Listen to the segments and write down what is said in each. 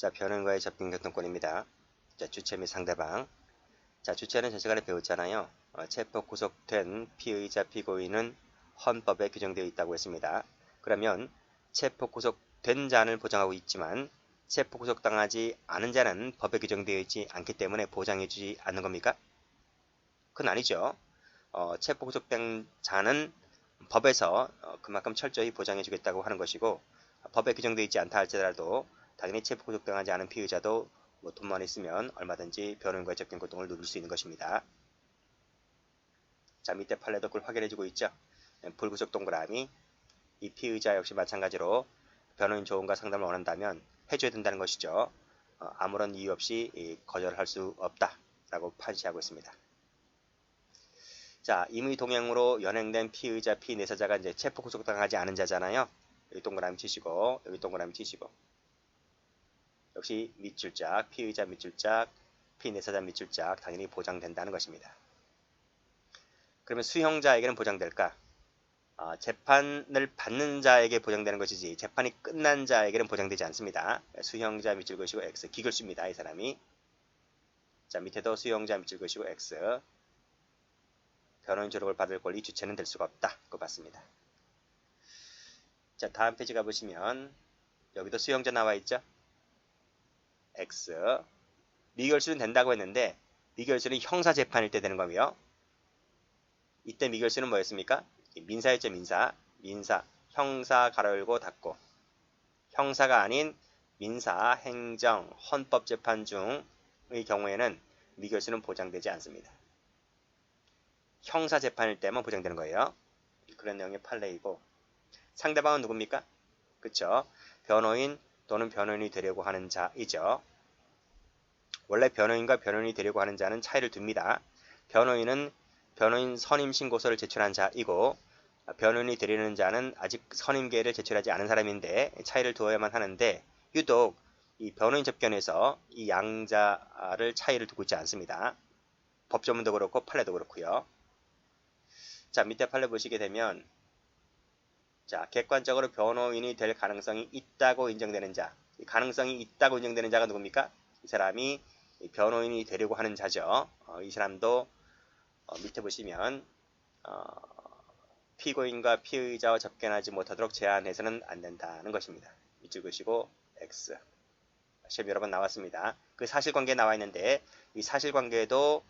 자, 변호인과의 접근 교통권입니다. 자, 주체 및 상대방. 자, 주체는 전 시간에 배웠잖아요. 체포 구속된 피의자 피고인은 헌법에 규정되어 있다고 했습니다. 그러면 체포 구속된 자는 보장하고 있지만 체포 구속당하지 않은 자는 법에 규정되어 있지 않기 때문에 보장해 주지 않는 겁니까? 그건 아니죠. 체포 구속된 자는 법에서 그만큼 철저히 보장해 주겠다고 하는 것이고, 법에 규정되어 있지 않다 할지라도 당연히 체포 구속당하지 않은 피의자도 돈만 있으면 얼마든지 변호인과의 접견 고통을 누릴 수 있는 것입니다. 자, 밑에 판례도 그걸 확인해주고 있죠. 불구속 동그라미. 이 피의자 역시 마찬가지로 변호인 조언과 상담을 원한다면 해줘야 된다는 것이죠. 아무런 이유 없이 거절할 수 없다라고 판시하고 있습니다. 자, 임의 동행으로 연행된 피의자 피내사자가 이제 체포 구속당하지 않은 자잖아요. 여기 동그라미 치시고, 여기 동그라미 치시고. 역시 밑줄짝, 피의자 밑줄짝, 피내사자 밑줄짝 당연히 보장된다는 것입니다. 그러면 수형자에게는 보장될까? 재판을 받는 자에게 보장되는 것이지 재판이 끝난 자에게는 보장되지 않습니다. 수형자 밑줄 그시고 X, 기글수입니다. 이 사람이. 자, 밑에도 수형자 밑줄 그시고 X. 변호인 조력을 받을 권리 주체는 될 수가 없다. 그거 봤습니다. 자, 다음 페이지 가보시면 여기도 수형자 나와 있죠? X. 미결수는 된다고 했는데 미결수는 형사재판일 때 되는 거고요. 이때 미결수는 뭐였습니까? 민사였죠. 민사. 형사 가로 열고 닫고. 형사가 아닌 민사, 행정, 헌법재판 중의 경우에는 미결수는 보장되지 않습니다. 형사재판일 때만 보장되는 거예요. 그런 내용의 판례이고, 상대방은 누굽니까? 그쵸? 변호인 또는 변호인이 되려고 하는 자이죠. 원래 변호인과 변호인이 되려고 하는 자는 차이를 둡니다. 변호인은 변호인 선임신고서를 제출한 자이고, 변호인이 되려는 자는 아직 선임계를 제출하지 않은 사람인데 차이를 두어야만 하는데, 유독 이 변호인 접견에서 이 양자를 차이를 두고 있지 않습니다. 법조문도 그렇고 판례도 그렇고요. 자, 밑에 판례 보시게 되면, 자, 객관적으로 변호인이 될 가능성이 있다고 인정되는 자. 이 가능성이 있다고 인정되는 자가 누굽니까? 이 사람이 변호인이 되려고 하는 자죠. 이 사람도 밑에 보시면 피고인과 피의자와 접견하지 못하도록 제한해서는 안 된다는 것입니다. 밑줄 그시고 X. 시험 여러 번 나왔습니다. 그 사실관계에 나와 있는데 이 사실관계에도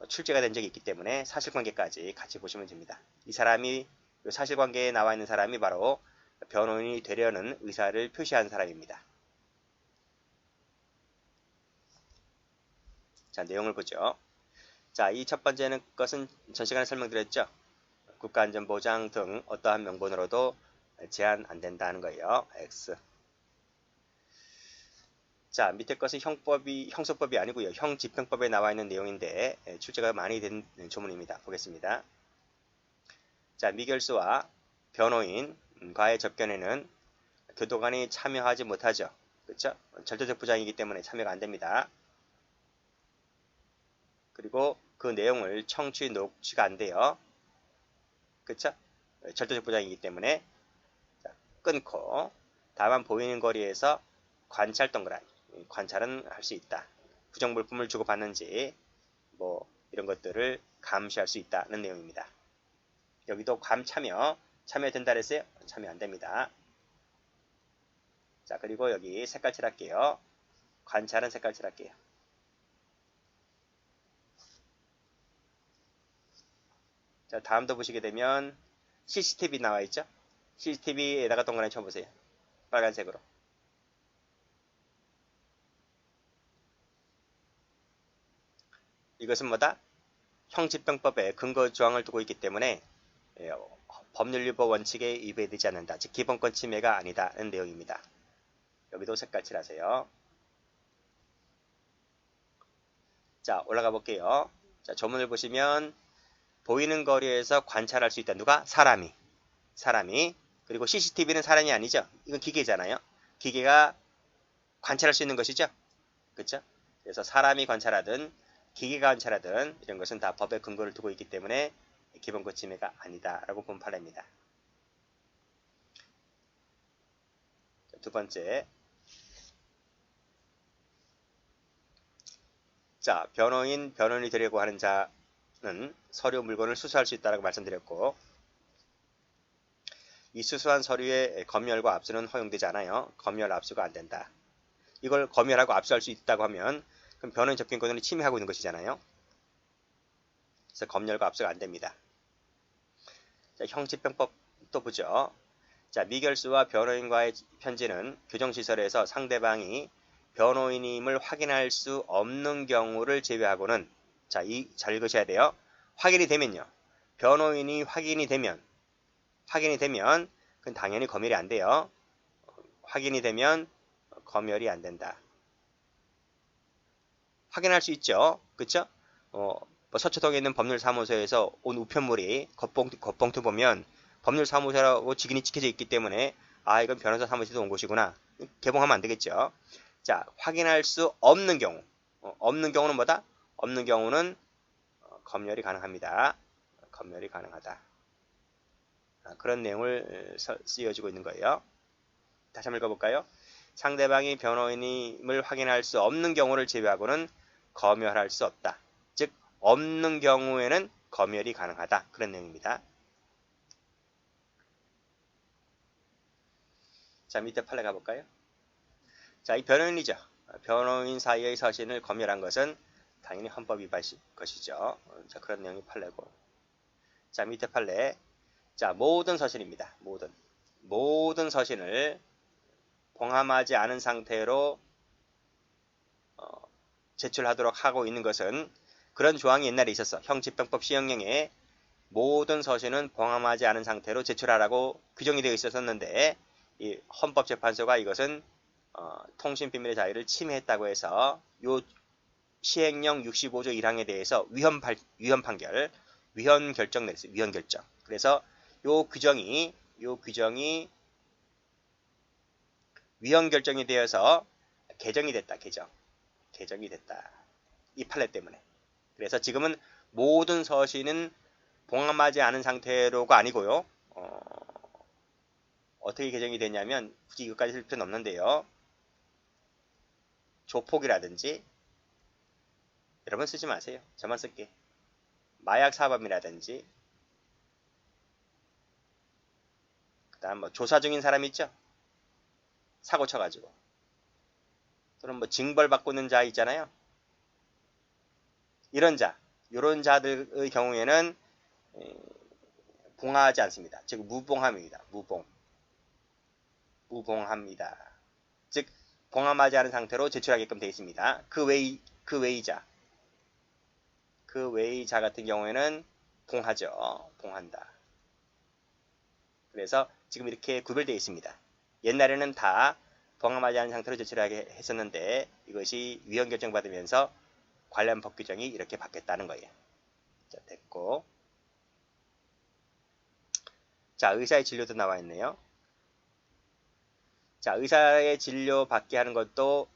출제가 된 적이 있기 때문에 사실관계까지 같이 보시면 됩니다. 이 사람이 사실관계에 나와 있는 사람이 바로 변호인이 되려는 의사를 표시한 사람입니다. 자, 내용을 보죠. 자, 이 첫 번째는 것은 전 시간에 설명드렸죠. 국가안전보장 등 어떠한 명분으로도 제한 안 된다는 거예요. X. 자, 밑에 것은 형소법이 아니고요. 형집행법에 나와 있는 내용인데 출제가 많이 된 조문입니다. 보겠습니다. 자, 미결수와 변호인과의 접견에는 교도관이 참여하지 못하죠. 그렇죠? 절대적 부장이기 때문에 참여가 안 됩니다. 그리고 그 내용을 청취, 녹취가 안 돼요. 그렇죠? 절대적 부장이기 때문에. 자, 끊고 다만 보이는 거리에서 관찰 동그라미. 관찰은 할 수 있다. 부정물품을 주고받는지 뭐 이런 것들을 감시할 수 있다는 내용입니다. 여기도 참여된다 그랬어요? 참여 안 됩니다. 자, 그리고 여기 색깔 칠할게요. 관찰은 색깔 칠할게요. 자, 다음도 보시게 되면 CCTV 나와 있죠? CCTV에다가 동그라미 쳐보세요. 빨간색으로. 이것은 뭐다? 형집행법에 근거 조항을 두고 있기 때문에 법률유보 원칙에 위배되지 않는다. 즉 기본권 침해가 아니다는 내용입니다. 여기도 색깔 칠하세요. 자, 올라가 볼게요. 자, 조문을 보시면 보이는 거리에서 관찰할 수 있다. 누가? 사람이. 그리고 CCTV는 사람이 아니죠. 이건 기계잖아요. 기계가 관찰할 수 있는 것이죠. 그렇죠? 그래서 사람이 관찰하든 기계가 관찰하든 이런 것은 다 법의 근거를 두고 있기 때문에 기본권 침해가 아니다라고 본 판례입니다. 두 번째, 자, 변호인이 되려고 하는 자는 서류 물건을 수수할 수 있다고 말씀드렸고, 이 수수한 서류의 검열과 압수는 허용되지 않아요. 검열, 압수가 안 된다. 이걸 검열하고 압수할 수 있다고 하면 그럼 변호인 접견권을 침해하고 있는 것이잖아요. 그래서 검열과 압수가 안 됩니다. 자, 형집행법 또 보죠. 자, 미결수와 변호인과의 편지는 교정시설에서 상대방이 변호인임을 확인할 수 없는 경우를 제외하고는, 자, 잘 읽으셔야 돼요. 확인이 되면요. 변호인이 확인이 되면 그건 당연히 검열이 안 돼요. 확인이 되면 검열이 안 된다. 확인할 수 있죠. 그쵸? 뭐 서초동에 있는 법률사무소에서 온 우편물이 겉봉투 보면 법률사무소라고 직인이 찍혀져 있기 때문에 아, 이건 변호사 사무실에서 온 것이구나. 개봉하면 안 되겠죠. 자, 확인할 수 없는 경우. 없는 경우는 뭐다? 없는 경우는 검열이 가능합니다. 검열이 가능하다. 그런 내용을 쓰여지고 있는 거예요. 다시 한번 읽어볼까요? 상대방이 변호인임을 확인할 수 없는 경우를 제외하고는 검열할 수 없다. 즉, 없는 경우에는 검열이 가능하다. 그런 내용입니다. 자, 밑에 판례 가볼까요? 자, 이 변호인이죠. 변호인 사이의 서신을 검열한 것은 당연히 헌법 위반 것이죠. 자, 그런 내용이 판례고. 자, 밑에 판례. 자, 모든 서신입니다. 모든 서신을 봉함하지 않은 상태로 제출하도록 하고 있는 것은 그런 조항이 옛날에 있었어. 형집행법 시행령에 모든 서신은 봉함하지 않은 상태로 제출하라고 규정이 되어 있었는데 이 헌법재판소가 이것은 통신비밀의 자유를 침해했다고 해서 요 시행령 65조 1항에 대해서 위헌 결정 내렸어요. 위헌 결정. 그래서 요 규정이 위헌 결정이 되어서 개정이 됐다. 개정이 됐다. 이 판례 때문에. 그래서 지금은 모든 서신은 봉함하지 않은 상태로가 아니고요. 어떻게 개정이 됐냐면 굳이 이것까지 쓸 필요는 없는데요. 조폭이라든지 여러분 쓰지 마세요. 저만 쓸게. 마약 사범이라든지 그 다음 뭐 조사 중인 사람 있죠? 사고 쳐가지고 또는 뭐 징벌받고 있는 자 있잖아요. 이런 자들의 경우에는 봉하지 않습니다. 즉 무봉함입니다. 무봉합니다. 즉 봉함하지 않은 상태로 제출하게끔 되어 있습니다. 그 외의 자 같은 경우에는 봉한다. 그래서 지금 이렇게 구별되어 있습니다. 옛날에는 다 봉함하지 않은 상태로 제출하게 했었는데 이것이 위헌 결정받으면서 관련 법 규정이 이렇게 바뀌었다는 거예요. 자, 됐고. 자, 의사의 진료도 나와 있네요. 자, 의사의 진료 받게 하는 것도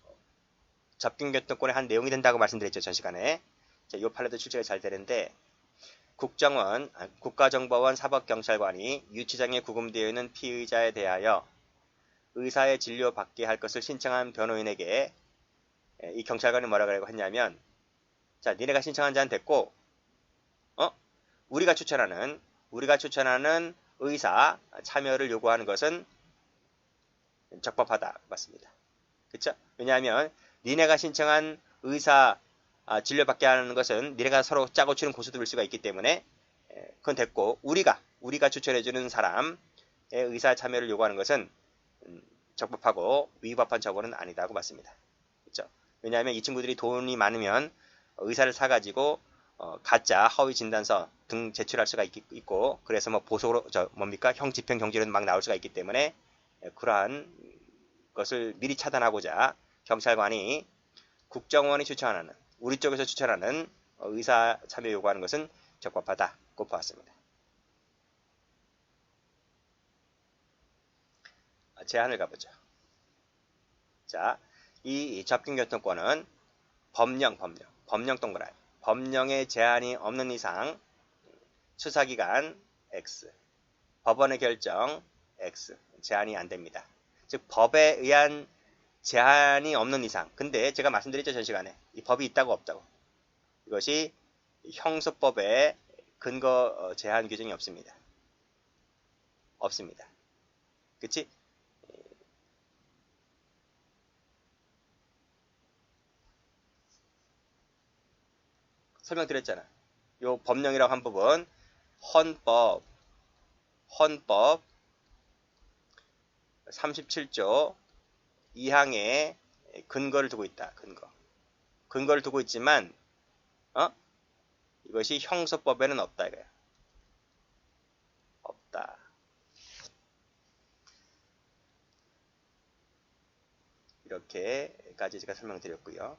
접견교통권의 한 내용이 된다고 말씀드렸죠, 전 시간에. 자, 이 판례도 출제가 잘 되는데 국가정보원 사법경찰관이 유치장에 구금되어 있는 피의자에 대하여 의사의 진료 받게 할 것을 신청한 변호인에게 이 경찰관이 뭐라고 했냐면, 자, 니네가 신청한 자는 됐고, 우리가 추천하는 의사 참여를 요구하는 것은 적법하다. 맞습니다. 그쵸? 왜냐하면 니네가 신청한 의사 진료받게 하는 것은 니네가 서로 짜고 치는 고수들일 수가 있기 때문에 그건 됐고, 우리가 추천해주는 사람의 의사 참여를 요구하는 것은 적법하고 위법한 처벌은 아니다고 봤습니다. 그렇죠? 왜냐하면 이 친구들이 돈이 많으면 의사를 사가지고 가짜 허위 진단서 등 제출할 수가 있고, 그래서 뭐 보석으로 형 집행 경질은 막 나올 수가 있기 때문에 그러한 것을 미리 차단하고자 경찰관이 국정원이 추천하는, 우리 쪽에서 추천하는 의사 참여 요구하는 것은 적법하다고 보았습니다. 제한을 가보죠. 자, 이 접견교통권은 법령 동그라미. 법령에 제한이 없는 이상 수사기간 X, 법원의 결정 X, 제한이 안 됩니다. 즉 법에 의한 제한이 없는 이상. 근데 제가 말씀드렸죠, 전 시간에. 이 법이 있다고 없다고. 이것이 형소법에 근거 제한 규정이 없습니다. 없습니다. 그치? 설명드렸잖아. 요 법령이라고 한 부분 헌법 37조 2항에 근거를 두고 있다. 근거를 두고 있지만 이것이 형소법에는 없다 이거야. 없다. 이렇게까지 제가 설명드렸고요.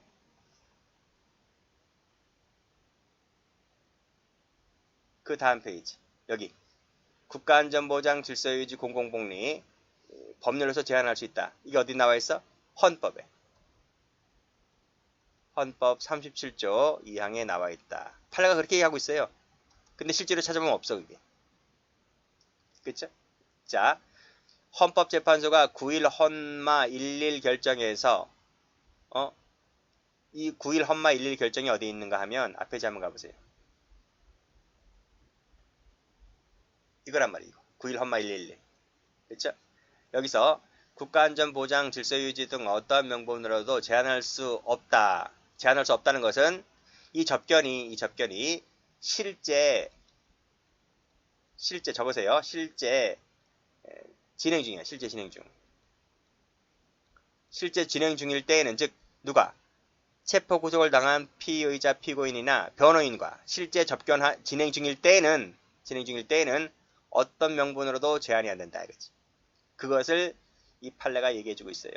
그 다음 페이지 여기 국가안전보장 질서유지 공공복리 법률로서 제한할 수 있다. 이게 어디 나와 있어? 헌법에. 헌법 37조 2항에 나와 있다. 판례가 그렇게 얘기하고 있어요. 근데 실제로 찾아보면 없어 그게. 그쵸? 자, 헌법재판소가 9일 헌마 11 결정에서 이 9일 헌마 11 결정이 어디 있는가 하면 앞에 한번 가보세요. 이거란 말이에요. 9일 헌마 111. 그쵸? 여기서 국가안전보장 질서유지 등 어떠한 명분으로도 제한할 수 없다. 제한할 수 없다는 것은 이 접견이 실제 적으세요. 실제 진행 중이야. 실제 진행 중. 실제 진행 중일 때에는 즉 누가 체포 구속을 당한 피의자 피고인이나 변호인과 실제 접견 진행 중일 때에는 어떤 명분으로도 제한이 안 된다 이거지. 그것을 이 판례가 얘기해주고 있어요.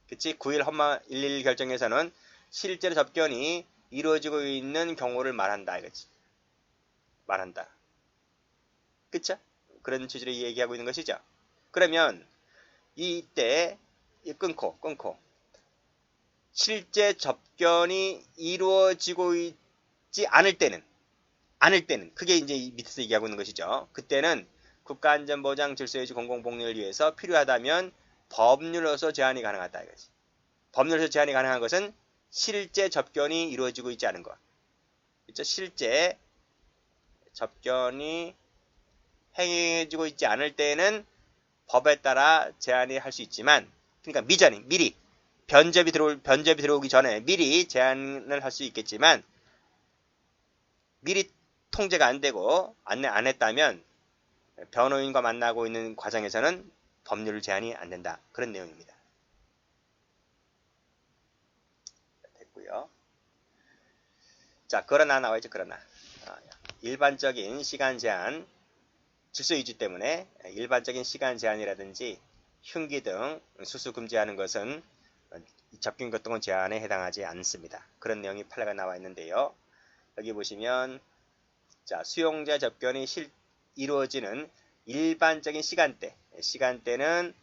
그치? 9일 헌마 111 결정에서는 실제로 접견이 이루어지고 있는 경우를 말한다 이거지. 말한다. 그쵸? 그런 취지로 얘기하고 있는 것이죠. 그러면 이때 끊고 실제 접견이 이루어지고 있지 않을 때는 그게 이제 밑에서 얘기하고 있는 것이죠. 그때는 국가안전보장 질서유지 공공복리를 위해서 필요하다면 법률로서 제한이 가능하다 이거지. 법률로서 제한이 가능한 것은 실제 접견이 이루어지고 있지 않은 것. 그렇죠? 실제 접견이 행해지고 있지 않을 때에는 법에 따라 제한이 할 수 있지만, 그러니까 미리 변접이 들어오기 전에 미리 제한을 할 수 있겠지만, 미리 통제가 안 되고 안 했다면 변호인과 만나고 있는 과정에서는 법률 제한이 안 된다. 그런 내용입니다. 됐고요. 자, 그러나 나와있죠. 그러나 일반적인 시간 제한 질서 유지 때문에 일반적인 시간 제한이라든지 흉기 등 수수 금지하는 것은 접견 교통은 제한에 해당하지 않습니다. 그런 내용이 판례가 나와 있는데요. 여기 보시면 자, 수용자 접견이 이루어지는 일반적인 시간대는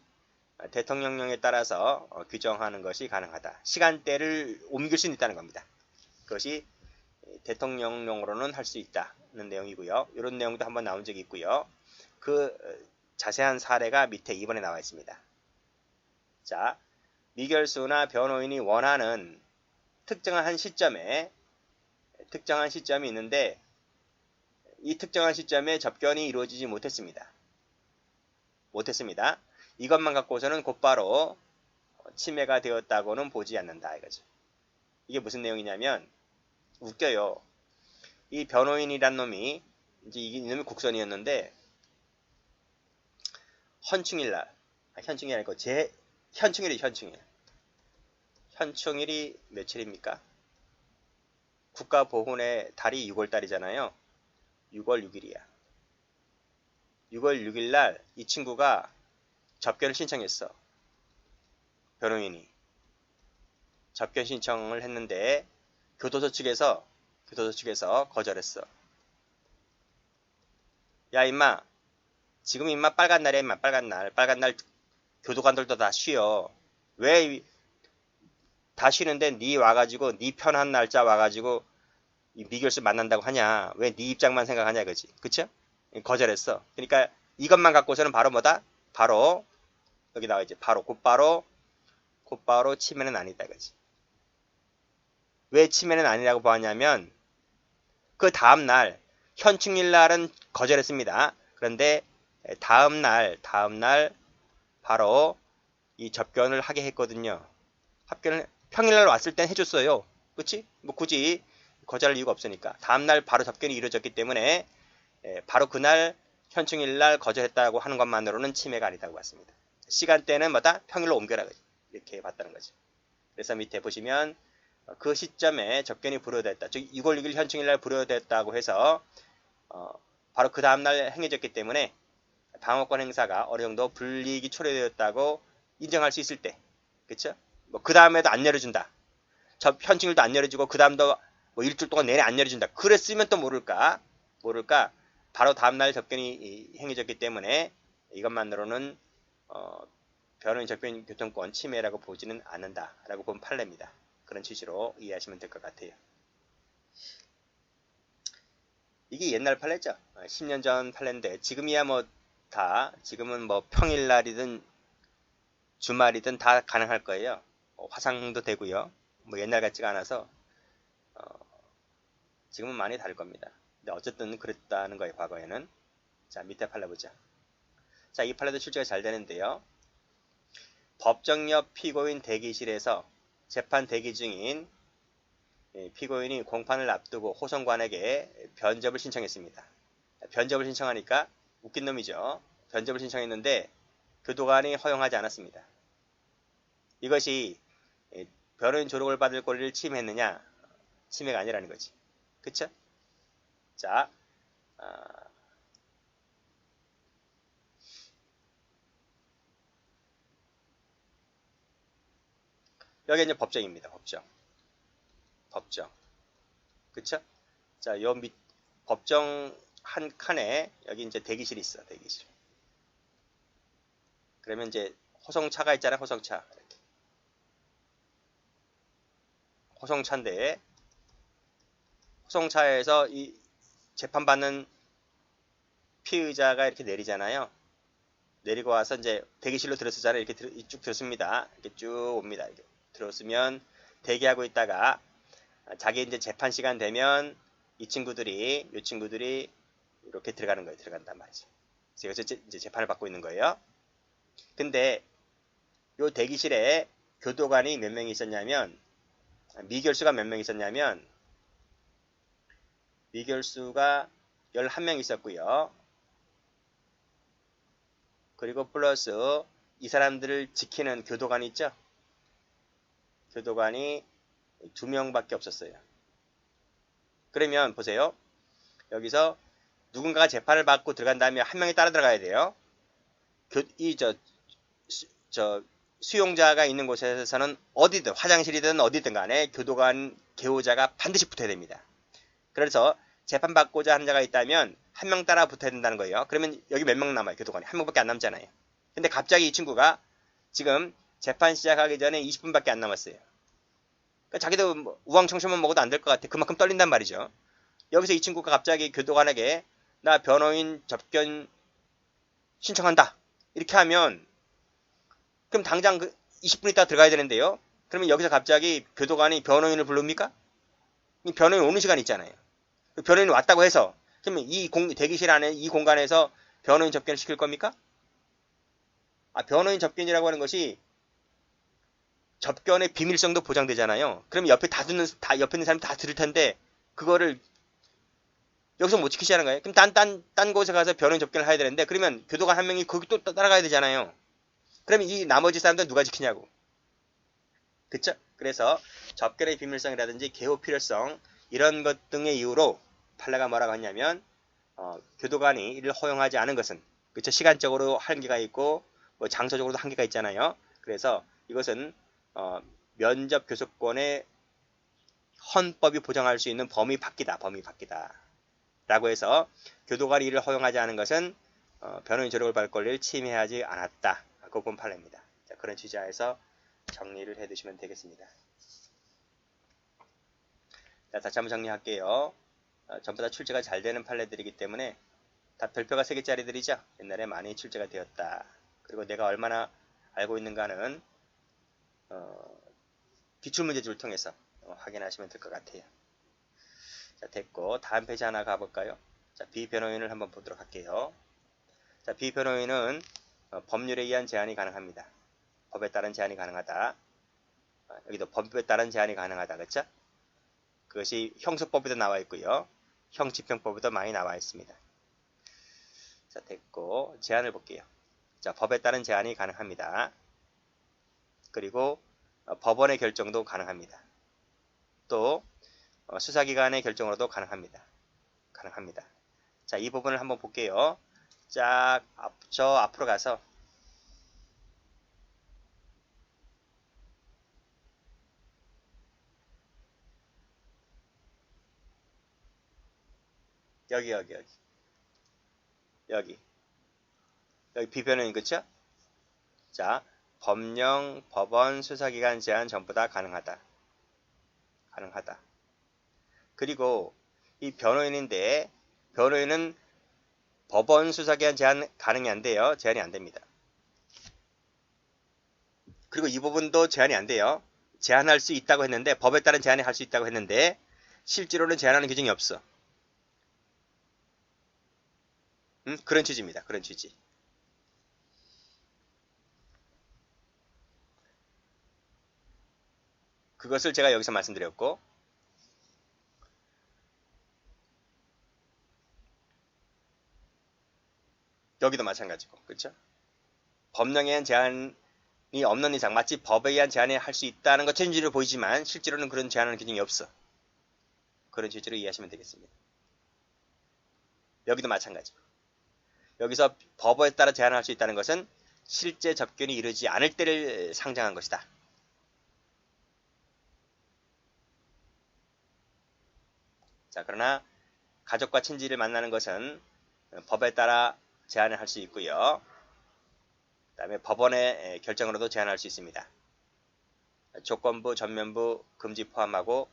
대통령령에 따라서 규정하는 것이 가능하다. 시간대를 옮길 수 있다는 겁니다. 그것이 대통령령으로는 할 수 있다는 내용이고요. 이런 내용도 한번 나온 적이 있고요. 그 자세한 사례가 밑에 2번에 나와 있습니다. 자, 미결수나 변호인이 원하는 특정한 시점이 있는데 이 특정한 시점에 접견이 이루어지지 못했습니다. 이것만 갖고서는 곧바로 침해가 되었다고는 보지 않는다 이거죠. 이게 무슨 내용이냐면 웃겨요. 이 변호인이란 놈이 이제 이놈이 국선이었는데 현충일이 아니고 현충일이 며칠입니까? 국가보훈의 달이 6월달이잖아요. 6월 6일이야. 6월 6일 날 이 친구가 접견을 신청했어. 변호인이 접견 신청을 했는데 교도소 측에서 거절했어. 야 임마, 지금 임마 빨간 날이야 임마. 빨간 날 교도관들도 다 쉬어. 왜 다 쉬는데 네 와가지고 네 편한 날짜 와가지고 이 미결수 만난다고 하냐. 왜 네 입장만 생각하냐 그지. 그쵸? 거절했어. 그러니까 이것만 갖고서는 바로 뭐다? 바로 여기 나와 있지. 곧바로 침해는 아니다 그지. 왜 침해는 아니라고 보았냐면 그 다음날 현충일 날은 거절했습니다. 그런데 다음날 바로 이 접견을 하게 했거든요. 합견을 평일날 왔을 땐 해줬어요. 그치? 뭐 굳이 거절할 이유가 없으니까. 다음날 바로 접견이 이루어졌기 때문에 바로 그날 현충일날 거절했다고 하는 것만으로는 침해가 아니다고 봤습니다. 시간대는 뭐다? 평일로 옮겨라. 이렇게 봤다는 거죠. 그래서 밑에 보시면 그 시점에 접견이 불효됐다. 즉 6월 6일 현충일날 불효됐다고 해서 바로 그 다음날 행해졌기 때문에 방어권 행사가 어느 정도 불이익이 초래되었다고 인정할 수 있을 때, 그쵸? 뭐 그 다음에도 안 열어준다. 현충일도 안 열어주고 그 다음도 뭐 일주일 동안 내내 안 열어준다. 그랬으면 또 모를까 바로 다음날 접견이 행해졌기 때문에 이것만으로는 변호인 접견 교통권 침해라고 보지는 않는다라고 본 판례입니다. 그런 취지로 이해하시면 될 것 같아요. 이게 옛날 판례죠. 10년 전 판례인데 지금이야 뭐 지금은 뭐 평일날이든 주말이든 다 가능할 거예요. 화상도 되고요. 뭐 옛날 같지가 않아서 지금은 많이 다를 겁니다. 근데 어쨌든 그랬다는 거예요. 과거에는. 자, 밑에 판례 보자. 자, 이 판례도 출제가 잘 되는데요. 법정 옆 피고인 대기실에서 재판 대기 중인 피고인이 공판을 앞두고 호송관에게 변접을 신청했습니다. 변접을 신청하니까 웃긴 놈이죠. 변접을 신청했는데 교도관이 허용하지 않았습니다. 이것이 변호인 조력을 받을 권리를 침해했느냐? 침해가 아니라는 거지. 그쵸? 자, 여기 이제 법정입니다. 법정. 그쵸? 자, 요 법정 한 칸에 여기 이제 대기실이 있어. 대기실. 그러면 이제 호송차가 있잖아. 호송차. 이렇게. 호송차인데 호송차에서 이 재판받는 피의자가 이렇게 내리잖아요. 내리고 와서 이제 대기실로 들어서잖아요. 이렇게 쭉 들었습니다. 이렇게 쭉 옵니다. 이렇게 들어오면 대기하고 있다가 자기 이제 재판 시간 되면 이 친구들이 이렇게 들어가는 거예요. 들어간단 말이죠. 그래서 여기서 이제 재판을 받고 있는 거예요. 근데 요 대기실에 교도관이 몇 명이 있었냐면 미결수가 몇 명 있었냐면 미결수가 11명 있었고요. 그리고 플러스 이 사람들을 지키는 교도관이 있죠. 교도관이 2명밖에 없었어요. 그러면 보세요. 여기서 누군가가 재판을 받고 들어간 다음에 한 명이 따라 들어가야 돼요. 수용자가 있는 곳에서는 어디든 화장실이든 어디든 간에 교도관 개호자가 반드시 붙어야 됩니다. 그래서 재판받고자 하는 자가 있다면 한 명 따라 붙어야 된다는 거예요. 그러면 여기 몇 명 남아요? 교도관이 한 명밖에 안 남잖아요. 근데 갑자기 이 친구가 지금 재판 시작하기 전에 20분밖에 안 남았어요. 그러니까 자기도 뭐 우왕청청만 먹어도 안 될 것 같아. 그만큼 떨린단 말이죠. 여기서 이 친구가 갑자기 교도관에게 나 변호인 접견 신청한다. 이렇게 하면 그럼 당장 20분 있다 들어가야 되는데요. 그러면 여기서 갑자기 교도관이 변호인을 부릅니까? 변호인 오는 시간 있잖아요. 변호인이 왔다고 해서 그러면 이 대기실 안에 이 공간에서 변호인 접견을 시킬 겁니까? 변호인 접견이라고 하는 것이 접견의 비밀성도 보장되잖아요. 그러면 옆에 옆에 있는 사람이 다 들을 텐데 그거를 여기서 못 지키시라는 거예요. 그럼 딴 곳에 가서 변호인 접견을 해야 되는데 그러면 교도관 한 명이 거기 또 따라가야 되잖아요. 그러면 이 나머지 사람들은 누가 지키냐고. 그쵸? 그래서 접견의 비밀성이라든지 개호 필요성 이런 것 등의 이유로 판례가 뭐라고 하냐면 교도관이 이를 허용하지 않은 것은 그쵸? 시간적으로 한계가 있고 뭐 장소적으로도 한계가 있잖아요. 그래서 이것은 면접 교섭권의 헌법이 보장할 수 있는 범위 밖이다. 라고 해서 교도관이 이를 허용하지 않은 것은 변호인 조력을 받을 권리를 침해하지 않았다. 그거 본 판례입니다. 자, 그런 취지하에서 정리를 해두시면 되겠습니다. 자, 다시 한번 정리할게요. 전부 다 출제가 잘 되는 판례들이기 때문에 다 별표가 3개짜리들이죠. 옛날에 많이 출제가 되었다. 그리고 내가 얼마나 알고 있는가는 기출문제집을 통해서 확인하시면 될 것 같아요. 자, 됐고 다음 페이지 하나 가볼까요? 자, 비변호인을 한번 보도록 할게요. 자, 비변호인은 법률에 의한 제한이 가능합니다. 법에 따른 제한이 가능하다. 여기도 법에 따른 제한이 가능하다. 그렇죠? 그것이 형소법에도 나와 있고요. 형집행법에도 많이 나와 있습니다. 자, 됐고 제한을 볼게요. 자, 법에 따른 제한이 가능합니다. 그리고 법원의 결정도 가능합니다. 또 수사기관의 결정으로도 가능합니다. 가능합니다. 자, 이 부분을 한번 볼게요. 쫙 저 앞으로 가서 여기 비변호인 그쵸? 자, 법령, 법원, 수사기관 제한 전부 다 가능하다. 가능하다. 그리고 이 변호인인데 변호인은 법원 수사기관 제한 가능이 안 돼요. 제한이 안 됩니다. 그리고 이 부분도 제한이 안 돼요. 제한할 수 있다고 했는데 법에 따른 제한이 할 수 있다고 했는데 실제로는 제한하는 규정이 없어. 그런 취지입니다. 그런 취지. 그것을 제가 여기서 말씀드렸고 여기도 마찬가지고 그렇죠? 법령에 의한 제한이 없는 이상 마치 법에 의한 제한이 할 수 있다는 것처럼 취지로 보이지만 실제로는 그런 제한하는 규정이 없어. 그런 취지로 이해하시면 되겠습니다. 여기도 마찬가지고 여기서 법에 따라 제한할 수 있다는 것은 실제 접견이 이르지 않을 때를 상정한 것이다. 자, 그러나 가족과 친지를 만나는 것은 법에 따라 제한을 할 수 있고요. 그 다음에 법원의 결정으로도 제한할 수 있습니다. 조건부, 전면부 금지 포함하고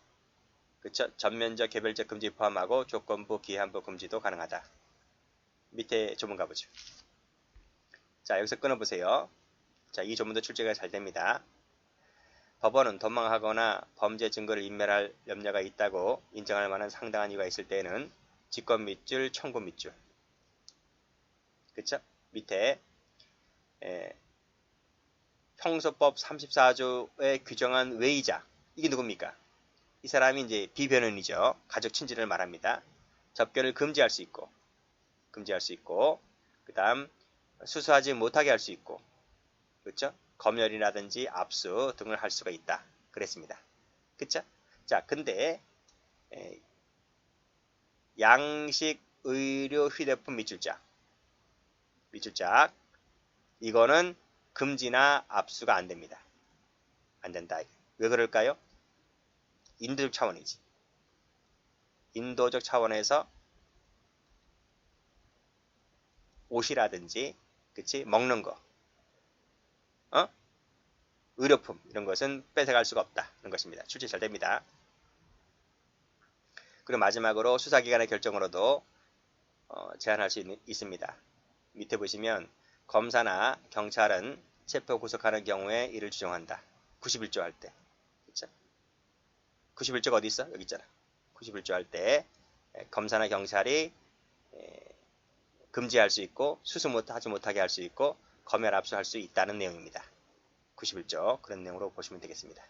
그쵸? 전면적, 개별적 금지 포함하고 조건부, 기한부 금지도 가능하다. 밑에 조문 가보죠. 자, 여기서 끊어보세요. 자, 이 조문도 출제가 잘 됩니다. 법원은 도망하거나 범죄 증거를 인멸할 염려가 있다고 인정할 만한 상당한 이유가 있을 때에는 직권 밑줄, 청구 밑줄. 그쵸? 밑에 형소법 34조에 규정한 외의자. 이게 누굽니까? 이 사람이 이제 비변호인이죠. 가족 친지를 말합니다. 접견을 금지할 수 있고, 그 다음 수수하지 못하게 할 수 있고, 그렇죠? 검열이라든지 압수 등을 할 수가 있다. 그랬습니다. 그쵸? 자, 근데 양식, 의료, 휴대폰 밑줄짝 이거는 금지나 압수가 안 됩니다. 안 된다. 왜 그럴까요? 인도적 차원이지. 인도적 차원에서 옷이라든지, 그치? 먹는 거, 의료품 이런 것은 뺏어갈 수가 없다는 것입니다. 출제 잘 됩니다. 그리고 마지막으로 수사기관의 결정으로도 제한할 수 있습니다. 밑에 보시면 검사나 경찰은 체포 구속하는 경우에 이를 규정한다. 91조 할 때. 그쵸? 91조가 어디 있어? 여기 있잖아. 91조 할 때 검사나 경찰이 금지할 수 있고 수수하지 못하게 할 수 있고 검열 압수할 수 있다는 내용입니다. 91조 그런 내용으로 보시면 되겠습니다.